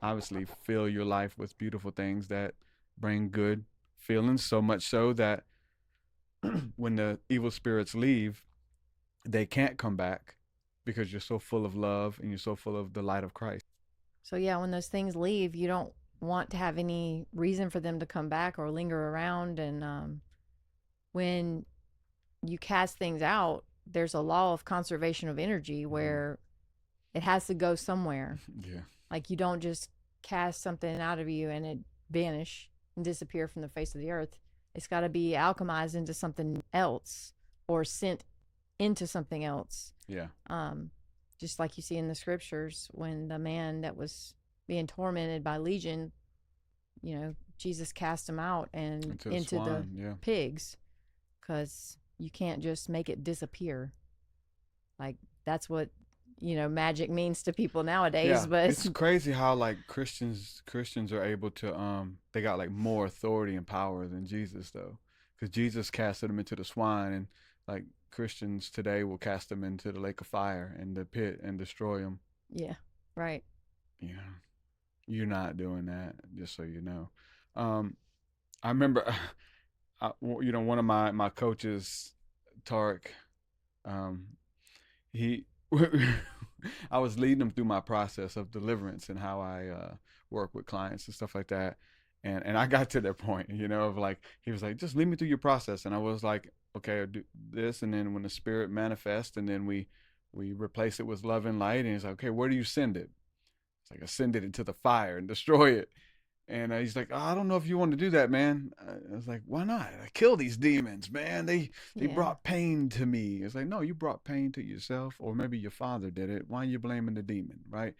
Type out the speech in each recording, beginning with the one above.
obviously fill your life with beautiful things that bring good feelings, so much so that when the evil spirits leave, they can't come back because you're so full of love and you're so full of the light of Christ. So yeah, when those things leave, you don't want to have any reason for them to come back or linger around. And when you cast things out, there's a law of conservation of energy Mm-hmm. where it has to go somewhere. Yeah. Like you don't just cast something out of you and it vanish and disappear from the face of the earth. It's got to be alchemized into something else or sent into something else. Yeah. Um, just like you see in the scriptures when the man that was being tormented by legion, Jesus cast him out and Into the into the swine. Yeah. pigs because you can't just make it disappear. Like that's what magic means to people nowadays. Yeah, But it's crazy how like Christians are able to they got like more authority and power than Jesus though, because Jesus casted them into the swine, and like Christians today will cast them into the lake of fire and the pit and destroy them. yeah, right. You know, you're not doing that, just so you know. Um, I remember, one of my coaches, Tarek, um, he I was leading him through my process of deliverance and how I work with clients and stuff like that. And I got to that point, of like he was like, just lead me through your process, and I was like, okay, I'll do this, and then when the spirit manifests, and then we replace it with love and light, and he's like, okay, where do you send it? It's like I send it into the fire and destroy it. And he's like, oh, I don't know if you want to do that, man. I was like, why not? I kill these demons, man. They Yeah, brought pain to me. It's like, no, you brought pain to yourself, or maybe your father did it. Why are you blaming the demon, right?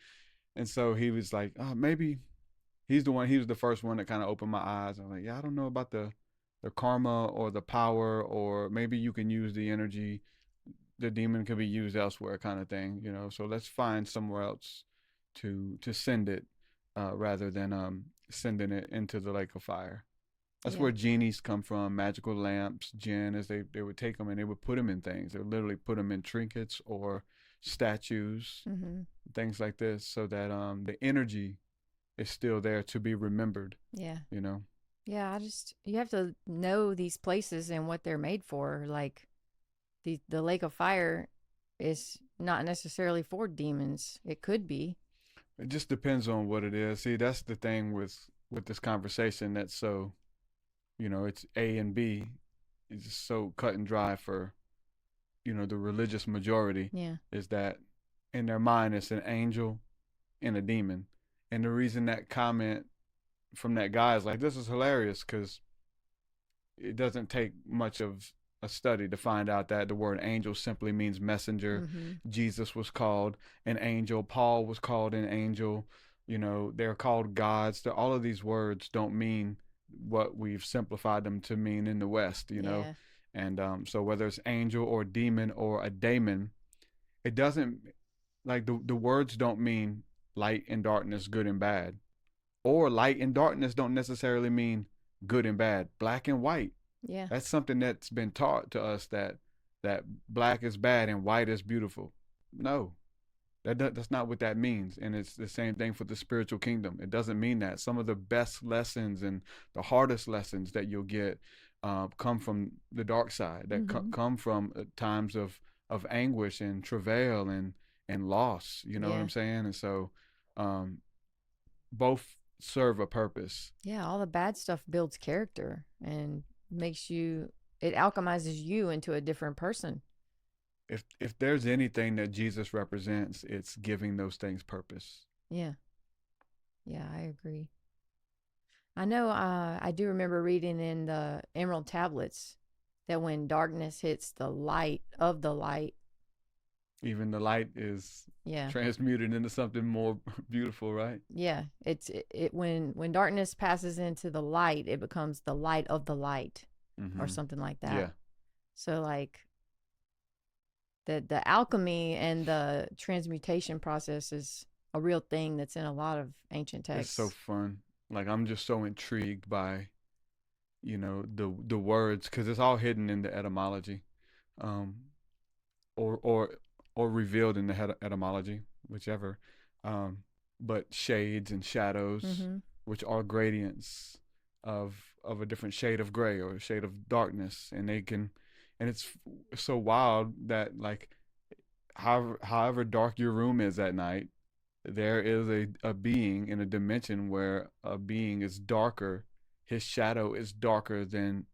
And so he was like, oh, maybe he's the one. He was the first one that kind of opened my eyes. I'm like, yeah, I don't know about the karma or the power, or maybe you can use the energy. The demon could be used elsewhere, kind of thing. So let's find somewhere else to send it, rather than sending it into the lake of fire. That's yeah, where genies come from, magical lamps, jinn, as they would take them and they would put them in things. They would literally put them in trinkets or statues, mm-hmm. things like this, so that the energy is still there to be remembered, Yeah, you know? yeah. You have to know these places and what they're made for. Like the lake of fire is not necessarily for demons. It could be. It just depends on what it is. See, that's the thing with this conversation that's so, it's A and B. It's just so cut and dry for, the religious majority, Yeah, is that in their mind it's an angel and a demon. And the reason that comment from that guy is like, this is hilarious because it doesn't take much of a study to find out that the word angel simply means messenger. mm-hmm. Jesus was called an angel. Paul was called an angel. They're called gods. All of these words don't mean what we've simplified them to mean in the West. Yeah, And so whether it's angel or demon or a daemon, it doesn't, like, the words don't mean light and darkness, good and bad. Or light and darkness don't necessarily mean good and bad, black and white. yeah, That's something that's been taught to us, that black is bad and white is beautiful. No, that's not what that means. And it's the same thing for the spiritual kingdom. It doesn't mean that. Some of the best lessons and the hardest lessons that you'll get come from the dark side. That mm-hmm. come from times of anguish and travail and loss. You know what Yeah, I'm saying? And so um, both serve a purpose. yeah. All the bad stuff builds character and makes you. It alchemizes you into a different person. If there's anything that Jesus represents, it's giving those things purpose. Yeah, yeah. I agree. I know. I do remember reading in the Emerald Tablets that when darkness hits the light of the light, Even the light is yeah, transmuted into something more beautiful, right? yeah. It when darkness passes into the light, it becomes the light of the light, or Mm-hmm. something like that. Yeah, So like the alchemy and the transmutation process is a real thing that's in a lot of ancient it's so texts. fun. Like, I'm just so intrigued by the words, because it's all hidden in the etymology, um, or or revealed in the etymology, whichever. Um, but shades and shadows, Mm-hmm. which are gradients of a different shade of gray or a shade of darkness, and they can, and it's so wild that like however dark your room is at night, there is a being in a dimension where a being is darker, his shadow is darker than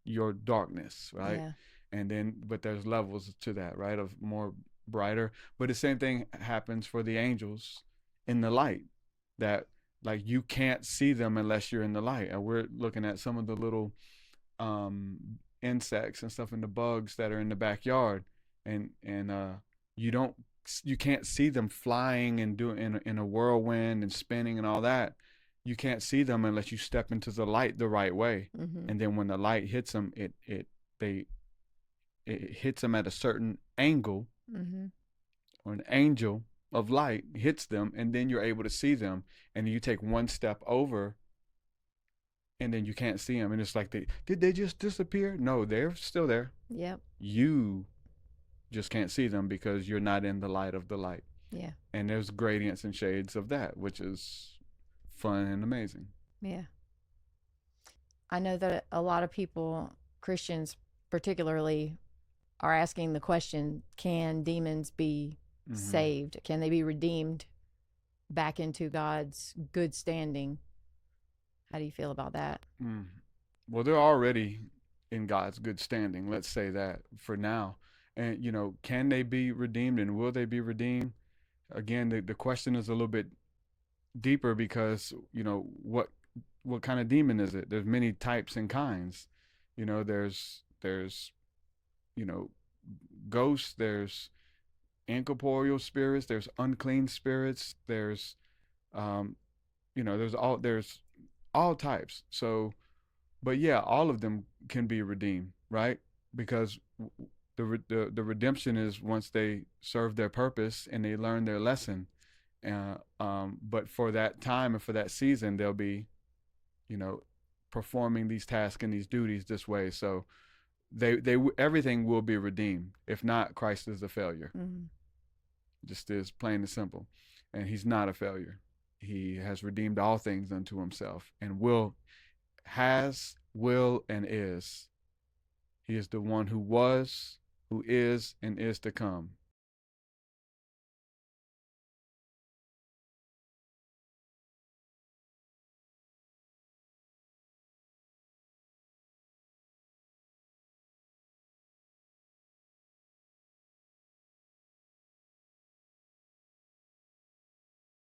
your darkness, right? Yeah. And then, but there's levels to that, right? Of more brighter. But the same thing happens for the angels in the light, that like you can't see them unless you're in the light. And we're looking at some of the little insects and stuff and the bugs that are in the backyard, and you don't you can't see them flying and doing in a whirlwind and spinning and all that. You can't see them unless you step into the light the right way. Mm-hmm. And then when the light hits them, they it hits them at a certain angle, Mm-hmm. or an angel of light hits them, and then you're able to see them. And you take one step over, and then you can't see them, and it's like they just disappear? No, they're still there. Yep. You just can't see them because you're not in the light of the light. Yeah. And there's gradients and shades of that, which is fun and amazing. Yeah. I know that a lot of people, Christians particularly, are asking the question, can demons be Mm-hmm. saved? Can they be redeemed back into God's good standing? How do you feel about that? Mm. Well, they're already in God's good standing. Let's say that for now. And can they be redeemed, and will they be redeemed? Again, the question is a little bit deeper, because what kind of demon is it? There's many types and kinds. There's you know ghosts. There's incorporeal spirits. There's unclean spirits. Um, there's all types. So, but yeah, all of them can be redeemed, right? Because the redemption is once they serve their purpose and they learn their lesson. But for that time and for that season, they'll be, you know, performing these tasks and these duties this way. So they everything will be redeemed. If not, Christ is a failure. Mm-hmm. Just is plain and simple, and he's not a failure. He has redeemed all things unto himself, and will, and is. He is the one who was, who is, and is to come.